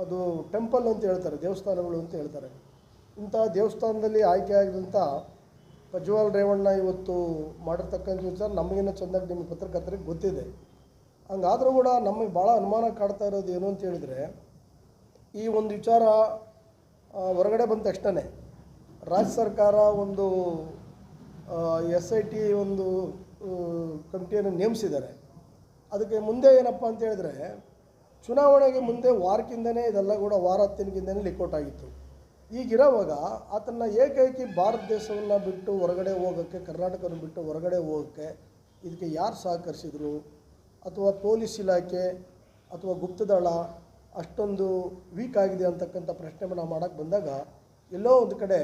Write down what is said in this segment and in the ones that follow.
ಅದು ಟೆಂಪಲ್ ಅಂತ ಹೇಳ್ತಾರೆ, ದೇವಸ್ಥಾನಗಳು ಅಂತ ಹೇಳ್ತಾರೆ. ಇಂಥ ದೇವಸ್ಥಾನದಲ್ಲಿ ಆಯ್ಕೆ ಆಗಿದಂಥ ಪ್ರಜ್ವಲ್ ರೇವಣ್ಣ ಇವತ್ತು ಮಾಡಿರ್ತಕ್ಕಂಥ ವಿಚಾರ ನಮಗಿನ್ನ ಚೆಂದಾಗಿ ನಿಮ್ಮ ಪತ್ರಕರ್ತರಿಗೆ ಗೊತ್ತಿದೆ. ಹಂಗಾದರೂ ಕೂಡ ನಮಗೆ ಭಾಳ ಅನುಮಾನ ಕಾಡ್ತಾ ಇರೋದು ಏನು ಅಂತ ಹೇಳಿದರೆ, ಈ ಒಂದು ವಿಚಾರ ಹೊರಗಡೆ ಬಂದ ತಕ್ಷಣ ರಾಜ್ಯ ಸರ್ಕಾರ ಒಂದು SIT ಒಂದು ಕಮಿಟಿಯನ್ನು ನೇಮಿಸಿದ್ದಾರೆ. ಅದಕ್ಕೆ ಮುಂದೆ ಏನಪ್ಪ ಅಂತ ಹೇಳಿದ್ರೆ, ಚುನಾವಣೆಗೆ ಮುಂದೆ ವಾರಕ್ಕಿಂದನೇ ಇದೆಲ್ಲ ಕೂಡ ವಾರ 10 ಲಿಕ್ಔಟ್ ಆಗಿತ್ತು. ಈಗಿರೋವಾಗ ಆತನ ಏಕೈಕಿ ಭಾರತ ದೇಶವನ್ನು ಬಿಟ್ಟು ಹೊರಗಡೆ ಹೋಗೋಕ್ಕೆ, ಕರ್ನಾಟಕವನ್ನು ಬಿಟ್ಟು ಹೊರಗಡೆ ಹೋಗೋಕ್ಕೆ ಇದಕ್ಕೆ ಯಾರು ಸಹಕರಿಸಿದರು, ಅಥವಾ ಪೊಲೀಸ್ ಇಲಾಖೆ ಅಥವಾ ಗುಪ್ತದಳ ಅಷ್ಟೊಂದು ವೀಕ್ ಆಗಿದೆ ಅಂತಕ್ಕಂಥ ಪ್ರಶ್ನೆಯನ್ನು ಮಾಡೋಕ್ಕೆ ಬಂದಾಗ, ಎಲ್ಲೋ ಒಂದು ಕಡೆ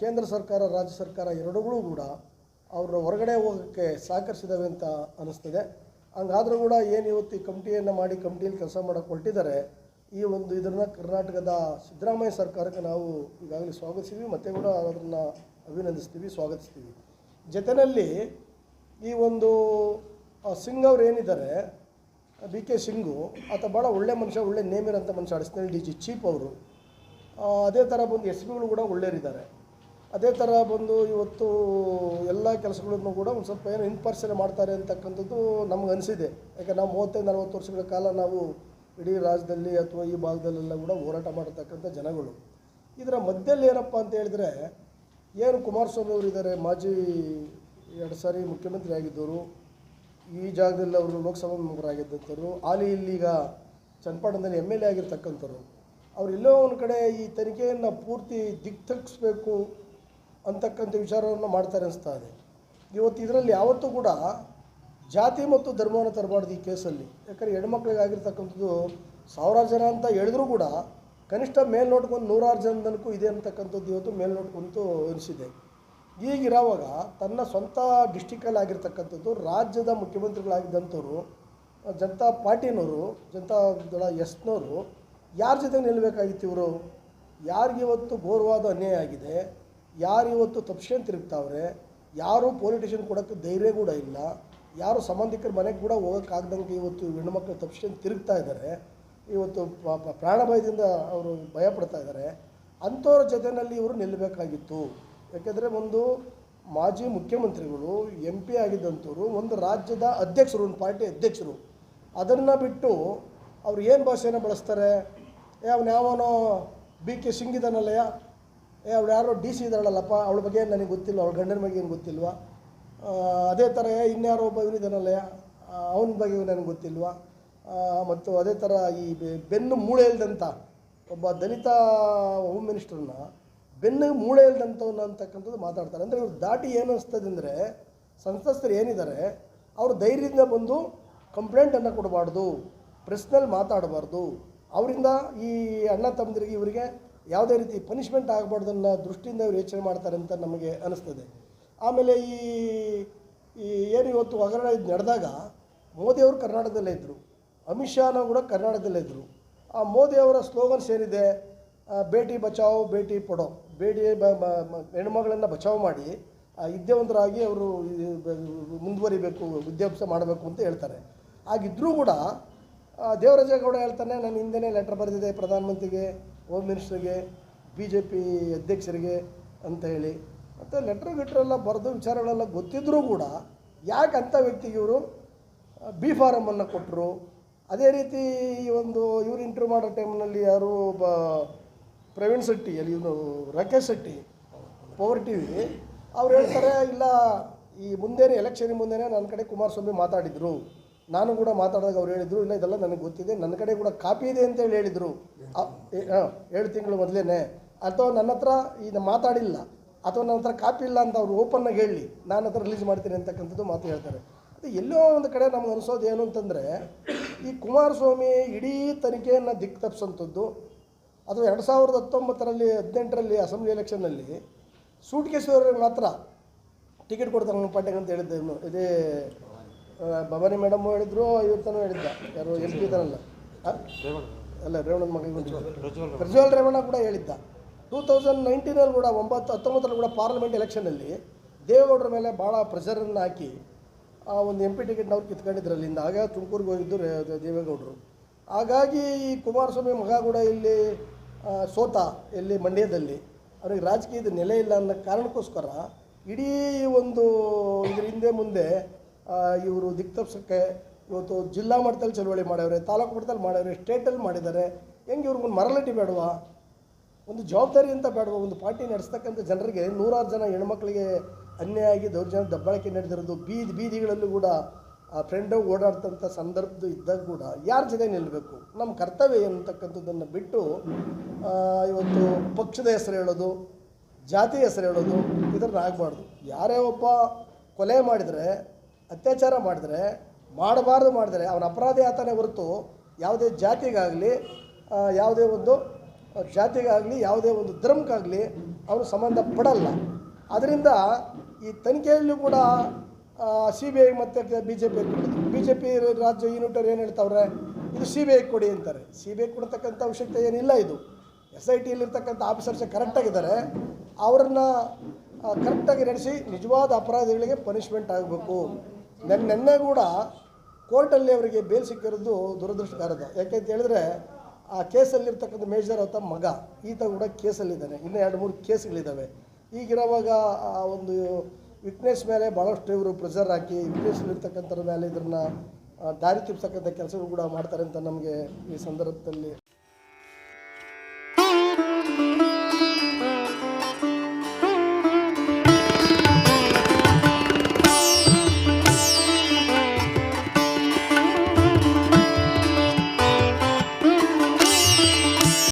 ಕೇಂದ್ರ ಸರ್ಕಾರ ರಾಜ್ಯ ಸರ್ಕಾರ ಎರಡೂ ಕೂಡ ಅವ್ರ ಹೊರಗಡೆ ಹೋಗೋಕ್ಕೆ ಸಹಕರಿಸಿದ್ದಾವೆ ಅಂತ ಅನ್ನಿಸ್ತದೆ. ಹಂಗಾದರೂ ಕೂಡ ಏನು ಇವತ್ತು ಈ ಕಮಿಟಿಯನ್ನು ಮಾಡಿ ಕಮಿಟಿಯಲ್ಲಿ ಕೆಲಸ ಮಾಡೋಕ್ಕೆ ಹೊರಟಿದ್ದಾರೆ, ಈ ಒಂದು ಇದನ್ನು ಕರ್ನಾಟಕದ ಸಿದ್ದರಾಮಯ್ಯ ಸರ್ಕಾರಕ್ಕೆ ನಾವು ಈಗಾಗಲೇ ಸ್ವಾಗತಿಸ್ತೀವಿ, ಮತ್ತು ಕೂಡ ಅದನ್ನು ಅಭಿನಂದಿಸ್ತೀವಿ, ಸ್ವಾಗತಿಸ್ತೀವಿ. ಜೊತೆಯಲ್ಲಿ ಈ ಒಂದು ಸಿಂಗ್ ಅವ್ರು ಏನಿದ್ದಾರೆ, BK ಸಿಂಗು, ಆತ ಭಾಳ ಒಳ್ಳೆ ಮನುಷ್ಯ, ಒಳ್ಳೆ ನೇಮಿರೋಂಥ ಮನುಷ್ಯ, ಅಡಿಷನಲ್ DG ಚೀಫ್ ಅವರು. ಅದೇ ಥರ ಬಂದು SPಗಳು ಕೂಡ ಒಳ್ಳೆಯರಿದ್ದಾರೆ. ಅದೇ ಥರ ಬಂದು ಇವತ್ತು ಎಲ್ಲ ಕೆಲಸಗಳನ್ನು ಕೂಡ ಒಂದು ಸ್ವಲ್ಪ ಏನು ಇನ್ಪಾರ್ಸಲ್ ಮಾಡ್ತಾರೆ ಅಂತಕ್ಕಂಥದ್ದು ನಮ್ಗೆ ಅನಿಸಿದೆ. ಯಾಕೆ ನಾವು 35-40 ವರ್ಷಗಳ ಕಾಲ ನಾವು ಇಡೀ ರಾಜ್ಯದಲ್ಲಿ ಅಥವಾ ಈ ಭಾಗದಲ್ಲೆಲ್ಲ ಕೂಡ ಹೋರಾಟ ಮಾಡತಕ್ಕಂಥ ಜನಗಳು. ಇದರ ಮಧ್ಯದಲ್ಲಿ ಏನಪ್ಪ ಅಂತ ಹೇಳಿದ್ರೆ, ಏನು ಕುಮಾರಸ್ವಾಮಿ ಅವರು ಇದ್ದಾರೆ, ಮಾಜಿ 2 ಸಾರಿ ಮುಖ್ಯಮಂತ್ರಿ ಆಗಿದ್ದವರು, ಈ ಜಾಗದಲ್ಲಿ ಅವರು ಲೋಕಸಭಾ ಮೆಂಬರ್ ಆಗಿದ್ದಂಥವ್ರು, ಹಾಲಿ ಇಲ್ಲೀಗ ಚನ್ನಪಟ್ಟಣದಲ್ಲಿ MLA ಆಗಿರ್ತಕ್ಕಂಥವ್ರು. ಅವ್ರು ಎಲ್ಲೋ ಒಂದು ಕಡೆ ಈ ತನಿಖೆಯನ್ನು ಪೂರ್ತಿ ದಿಕ್ತಗಿಸ್ಬೇಕು ಅಂತಕ್ಕಂಥ ವಿಚಾರವನ್ನು ಮಾಡ್ತಾರೆ ಅನಿಸ್ತಾ ಇದೆ. ಇವತ್ತು ಇದರಲ್ಲಿ ಯಾವತ್ತೂ ಕೂಡ ಜಾತಿ ಮತ್ತು ಧರ್ಮವನ್ನು ತರಬಾರ್ದು ಈ ಕೇಸಲ್ಲಿ. ಯಾಕಂದರೆ ಹೆಣ್ಮಕ್ಳಿಗಾಗಿರ್ತಕ್ಕಂಥದ್ದು 1000 ಜನ ಅಂತ ಹೇಳಿದ್ರೂ ಕೂಡ ಕನಿಷ್ಠ ಮೇಲ್ನೋಟ್ಕೊಂಡು 100 ಜನದನಕ್ಕೂ ಇದೆ ಅಂತಕ್ಕಂಥದ್ದು ಇವತ್ತು ಮೇಲ್ನೋಟ್ಕೊಂತು ಅನಿಸಿದೆ. ಈಗಿರೋವಾಗ ತನ್ನ ಸ್ವಂತ ಡಿಸ್ಟಿಕಲ್ಲಿ ಆಗಿರ್ತಕ್ಕಂಥದ್ದು ರಾಜ್ಯದ ಮುಖ್ಯಮಂತ್ರಿಗಳಾಗಿದ್ದಂಥವ್ರು, ಜನತಾ ಪಾರ್ಟಿನವರು, ಜನತಾದಳ ಎಸ್ನವರು ಯಾರ ಜೊತೆ ನಿಲ್ಲಬೇಕಾಗಿತ್ತು ಇವರು? ಯಾರಿಗಿವತ್ತು ಘೋರವಾದ ಅನ್ಯಾಯ ಆಗಿದೆ, ಯಾರಿವತ್ತು ತಪ್ಪಿಸ್ಕೊಂಡು ತಿರುಗ್ತಾವ್ರೆ, ಯಾರೂ ಪೊಲಿಟಿಷಿಯನ್ ಕೊಡೋಕ್ಕೆ ಧೈರ್ಯ ಕೂಡ ಇಲ್ಲ, ಯಾರು ಸಂಬಂಧಿಕರ ಮನೆಗೆ ಕೂಡ ಹೋಗೋಕ್ಕಾಗ್ದಂಗೆ ಇವತ್ತು ಹೆಣ್ಣುಮಕ್ಕಳು ತಪ್ಪಿಸ್ಕೊಂಡು ತಿರುಗ್ತಾ ಇದ್ದಾರೆ, ಇವತ್ತು ಪ್ರಾಣ ಭಯದಿಂದ ಅವರು ಭಯಪಡ್ತಾ ಇದ್ದಾರೆ. ಅಂಥವ್ರ ಜೊತೆಯಲ್ಲಿ ಇವರು ನಿಲ್ಲಬೇಕಾಗಿತ್ತು. ಯಾಕೆಂದರೆ ಒಂದು ಮಾಜಿ ಮುಖ್ಯಮಂತ್ರಿಗಳು, MP ಆಗಿದ್ದಂಥವ್ರು, ಒಂದು ರಾಜ್ಯದ ಅಧ್ಯಕ್ಷರು, ಒಂದು ಪಾರ್ಟಿ ಅಧ್ಯಕ್ಷರು, ಅದನ್ನು ಬಿಟ್ಟು ಅವ್ರು ಏನು ಭಾಷೆನ ಬಳಸ್ತಾರೆ? ಅವನ್ಯಾವನೋ BK ಸಿಂಗ್ ಇದ್ದಾನಲ್ಲಯ್ಯ, ಅವ್ಳು ಯಾರೋ DC ಇದ್ದಾಳಲ್ಲಪ್ಪ, ಅವಳ ಬಗ್ಗೆ ಏನು ನನಗೆ ಗೊತ್ತಿಲ್ಲ, ಅವಳ ಗಂಡನ ಬಗ್ಗೆ ಏನು ಗೊತ್ತಿಲ್ವಾ? ಅದೇ ಥರ ಇನ್ಯಾರೋ ಒಬ್ಬ ಇವನಿದ್ದಾನಲ್ಲಯ್ಯ, ಅವನ ಬಗ್ಗೆ ನನಗೆ ಗೊತ್ತಿಲ್ವಾ? ಮತ್ತು ಅದೇ ಥರ ಈ ಬೆನ್ನು ಮೂಳೆ ಇಲ್ದಂಥ ಒಬ್ಬ ದಲಿತ ಹೋಮ್ ಮಿನಿಸ್ಟ್ರನ್ನ ಬೆನ್ನು ಮೂಳೆ ಇಲ್ದಂಥವನ್ನ ಅಂತಕ್ಕಂಥದ್ದು ಮಾತಾಡ್ತಾರೆ. ಅಂದರೆ ಇವ್ರು ದಾಟಿ ಏನು ಅನಿಸ್ತದೆ ಅಂದರೆ, ಸಂತ್ರಸ್ತರು ಏನಿದ್ದಾರೆ ಅವರು ಧೈರ್ಯದಿಂದ ಬಂದು ಕಂಪ್ಲೇಂಟನ್ನು ಕೊಡಬಾರ್ದು, ಪ್ರೆಸ್ನಲ್ಲಿ ಮಾತಾಡಬಾರ್ದು, ಅವರಿಂದ ಈ ಅಣ್ಣ ತಮ್ಮಂದಿರಿಗೆ ಇವರಿಗೆ ಯಾವುದೇ ರೀತಿ ಪನಿಷ್ಮೆಂಟ್ ಆಗಬಾರ್ದು ಅನ್ನೋ ದೃಷ್ಟಿಯಿಂದ ಇವರು ಯೋಚನೆ ಮಾಡ್ತಾರೆ ಅಂತ ನಮಗೆ ಅನ್ನಿಸ್ತದೆ. ಆಮೇಲೆ ಈ ಏನು ಇವತ್ತು ಹಗರಣ ಇದು ನಡೆದಾಗ ಮೋದಿಯವರು ಕರ್ನಾಟಕದಲ್ಲೇ ಇದ್ದರು, ಅಮಿತ್ ಶಾನೂ ಕೂಡ ಕರ್ನಾಟಕದಲ್ಲೇ ಇದ್ದರು. ಆ ಮೋದಿಯವರ ಸ್ಲೋಗನ್ಸ್ ಏನಿದೆ, ಬೇಟಿ ಬಚಾವೋ ಬೇಟಿ ಪಡೋ, ಹೆಣ್ಮಗಳನ್ನು ಬಚಾವ್ ಮಾಡಿ ವಿದ್ಯಾವಂತರಾಗಿ ಅವರು ಮುಂದುವರಿಬೇಕು, ವಿದ್ಯಾಭ್ಯಾಸ ಮಾಡಬೇಕು ಅಂತ ಹೇಳ್ತಾರೆ. ಹಾಗಿದ್ದರೂ ಕೂಡ ದೇವರಾಜೇಗೌಡ ಹೇಳ್ತಾನೆ, ನಾನು ಹಿಂದೆನೇ ಲೆಟರ್ ಬರೆದಿದೆ ಪ್ರಧಾನಮಂತ್ರಿಗೆ, ಹೋಮ್ ಮಿನಿಸ್ಟ್ರಿಗೆ, BJP ಅಧ್ಯಕ್ಷರಿಗೆ ಅಂತ ಹೇಳಿ. ಮತ್ತು ಲೆಟ್ರೆಲ್ಲ ಬರೆದು ವಿಚಾರಗಳೆಲ್ಲ ಗೊತ್ತಿದ್ದರೂ ಕೂಡ ಯಾಕೆ ಅಂಥ ವ್ಯಕ್ತಿಗೆ ಇವರು B ಫಾರಮನ್ನು ಕೊಟ್ಟರು? ಅದೇ ರೀತಿ ಒಂದು ಇವರು ಇಂಟರ್ವ್ಯೂ ಮಾಡೋ ಟೈಮ್ನಲ್ಲಿ ಯಾರು ಒಬ್ಬ ಪ್ರವೀಣ್ ಶೆಟ್ಟಿ, ಅಲ್ಲಿ ಇವನು ರಾಕೇಶ್ ಶೆಟ್ಟಿ, ಪವರ್ TV, ಅವ್ರು ಹೇಳ್ತಾರೆ, ಇಲ್ಲ ಈ ಮುಂದೆನೇ ಎಲೆಕ್ಷನ್ ಮುಂದೆನೇ ನನ್ನ ಕಡೆ ಕುಮಾರಸ್ವಾಮಿ ಮಾತಾಡಿದರು, ನಾನು ಕೂಡ ಮಾತಾಡಿದಾಗ ಅವ್ರು ಹೇಳಿದರು, ಇಲ್ಲ ಇದೆಲ್ಲ ನನಗೆ ಗೊತ್ತಿದೆ, ನನ್ನ ಕಡೆ ಕೂಡ ಕಾಪಿ ಇದೆ ಅಂತೇಳಿ ಹೇಳಿದರು 7 ತಿಂಗಳು ಮೊದಲೇ, ಅಥವಾ ನನ್ನ ಹತ್ರ ಇದು ಮಾತಾಡಿಲ್ಲ, ಅಥವಾ ನನ್ನ ಹತ್ರ ಕಾಪಿ ಇಲ್ಲ ಅಂತ ಅವ್ರು ಓಪನ್ನಾಗಿ ಹೇಳಿ ನಾನು ಹತ್ರ ರಿಲೀಸ್ ಮಾಡ್ತೀನಿ ಅಂತಕ್ಕಂಥದ್ದು ಮಾತು ಹೇಳ್ತಾರೆ. ಅದು ಎಲ್ಲೋ ಒಂದು ಕಡೆ ನಮ್ಗೆ ಅನಿಸೋದು ಏನು ಅಂತಂದರೆ, ಈ ಕುಮಾರಸ್ವಾಮಿ ಇಡೀ ತನಿಖೆಯನ್ನು ದಿಕ್ಕು ತಪ್ಪಿಸೋಂಥದ್ದು, ಅದು 2019ರಲ್ಲಿ 18ರಲ್ಲಿ ಅಸೆಂಬ್ಲಿ ಎಲೆಕ್ಷನ್ನಲ್ಲಿ ಸೂಟ್ಕೇಶ್ವರಿಗೆ ಮಾತ್ರ ಟಿಕೆಟ್ ಕೊಡ್ತಾರೆ ಪಾರ್ಟಿಗೆ ಅಂತ ಹೇಳಿದ್ದೆ. ಇದೇ ಭವಾನಿ ಮೇಡಮ್ ಹೇಳಿದ್ರು, ಇವತ್ತನೂ ಹೇಳಿದ್ದ, ಯಾರು MP ಇದ್ದಾನಲ್ಲ, ಅಲ್ಲ ರೇವಣ್ಣನ ಮಗ ಪ್ರಜ್ವಲ್ ರೇವಣ್ಣ ಕೂಡ ಹೇಳಿದ್ದ. 2019ರಲ್ಲಿ ಕೂಡ 19ರಲ್ಲಿ ಕೂಡ ಪಾರ್ಲಿಮೆಂಟ್ ಎಲೆಕ್ಷನಲ್ಲಿ ದೇವೇಗೌಡರ ಮೇಲೆ ಭಾಳ ಪ್ರೆಷರನ್ನು ಹಾಕಿ ಒಂದು MP ಟಿಕೆಟ್ನ ಅವ್ರು ಕಿತ್ಕೊಂಡಿದ್ರು ಅಲ್ಲಿಂದ. ಆಗ ತುಮಕೂರಿಗೆ ಹೋಗಿದ್ದು ದೇವೇಗೌಡರು. ಹಾಗಾಗಿ ಈ ಕುಮಾರಸ್ವಾಮಿ ಮಗ ಕೂಡ ಇಲ್ಲಿ ಸೋತ ಇಲ್ಲಿ ಮಂಡ್ಯದಲ್ಲಿ ಅವನಿಗೆ ರಾಜಕೀಯದ ನೆಲೆ ಇಲ್ಲ ಅನ್ನೋ ಕಾರಣಕ್ಕೋಸ್ಕರ ಇಡೀ ಒಂದು ಇದ್ರ ಹಿಂದೆ ಮುಂದೆ ಇವರು ದಿಕ್ತಪ್ಸಕ್ಕೆ ಇವತ್ತು ಜಿಲ್ಲಾ ಮಟ್ಟದಲ್ಲಿ ಚಳವಳಿ ಮಾಡವ್ರೆ, ತಾಲೂಕು ಮಟ್ಟದಲ್ಲಿ ಮಾಡವ್ರೆ, ಸ್ಟೇಟಲ್ಲಿ ಮಾಡಿದ್ದಾರೆ. ಹೆಂಗೆ ಇವ್ರಿಗೊಂದು ಮರಲಿಟಿ ಬೇಡವಾ, ಒಂದು ಜವಾಬ್ದಾರಿ ಅಂತ ಬೇಡವಾ? ಒಂದು ಪಾರ್ಟಿ ನಡೆಸ್ತಕ್ಕಂಥ ಜನರಿಗೆ ನೂರಾರು ಜನ ಹೆಣ್ಮಕ್ಳಿಗೆ ಅನ್ಯಾಯ ಆಗಿ ದೌರ್ಜನ್ಯ ದಬ್ಬಾಳಿಕೆ ನಡೆದಿರೋದು, ಬೀದಿಗಳಲ್ಲೂ ಕೂಡ ಫ್ರೆಂಡ್ ಓಡಾಡ್ತಂಥ ಸಂದರ್ಭದ್ದು ಇದ್ದಾಗ ಕೂಡ ಯಾರ ಜೊತೆ ನಿಲ್ಲಬೇಕು? ನಮ್ಮ ಕರ್ತವ್ಯ ಅಂತಕ್ಕಂಥದ್ದನ್ನು ಬಿಟ್ಟು ಇವತ್ತು ಪಕ್ಷದ ಹೆಸರು ಹೇಳೋದು, ಜಾತಿ ಹೆಸರು ಹೇಳೋದು ಇದನ್ನು ಆಗಬಾರ್ದು. ಯಾರೇ ಒಬ್ಬ ಕೊಲೆ ಮಾಡಿದರೆ, ಅತ್ಯಾಚಾರ ಮಾಡಿದರೆ, ಮಾಡಬಾರ್ದು ಮಾಡಿದರೆ ಅವನ ಅಪರಾಧಿ ಆತನೇ ಹೊರತು ಯಾವುದೇ ಜಾತಿಗಾಗಲಿ ಯಾವುದೇ ಒಂದು ಧರ್ಮಕ್ಕಾಗಲಿ ಅವನು ಸಂಬಂಧ ಪಡಲ್ಲ. ಅದರಿಂದ ಈ ತನಿಖೆಯಲ್ಲೂ ಕೂಡ CBI ಮತ್ತು BJP BJP ರಾಜ್ಯ ಯೂನಿಟರ್ ಏನು ಹೇಳ್ತಾವ್ರೆ, ಇದು CBI ಕೊಡಿ ಅಂತಾರೆ. CBI ಕೊಡ್ತಕ್ಕಂಥ ಅವಶ್ಯಕತೆ ಏನಿಲ್ಲ. ಇದು SITಯಲ್ಲಿರ್ತಕ್ಕಂಥ ಆಫೀಸರ್ಸ್ ಕರೆಕ್ಟಾಗಿದ್ದಾರೆ, ಅವರನ್ನು ಕರೆಕ್ಟಾಗಿ ನಡೆಸಿ ನಿಜವಾದ ಅಪರಾಧಿಗಳಿಗೆ ಪನಿಷ್ಮೆಂಟ್ ಆಗಬೇಕು. ನೆನ್ನೆ ಕೂಡ ಕೋರ್ಟಲ್ಲಿ ಅವರಿಗೆ ಬೇಲ್ ಸಿಕ್ಕಿರೋದು ದುರದೃಷ್ಟಕರದ. ಯಾಕೆಂತ ಹೇಳಿದ್ರೆ ಆ ಕೇಸಲ್ಲಿರ್ತಕ್ಕಂಥ ಮೇಜರ್ ಆತ ಮಗ ಈತ ಕೂಡ ಕೇಸಲ್ಲಿದ್ದಾನೆ, ಇನ್ನೂ 2-3 ಕೇಸ್ಗಳಿದ್ದಾವೆ. ಈಗಿರೋವಾಗ ಆ ಒಂದು ವಿಟ್ನೆಸ್ ಮೇಲೆ ಭಾಳಷ್ಟು ಇವರು ಪ್ರೆಷರ್ ಹಾಕಿ ವಿಟ್ನೆಸ್ಲಿರ್ತಕ್ಕಂಥವ್ರ ಮೇಲೆ ಇದನ್ನು ದಾರಿ ತಿಪ್ಸಕ್ಕಂಥ ಕೆಲಸಗಳು ಕೂಡ ಮಾಡ್ತಾರೆ ಅಂತ ನಮಗೆ ಈ ಸಂದರ್ಭದಲ್ಲಿ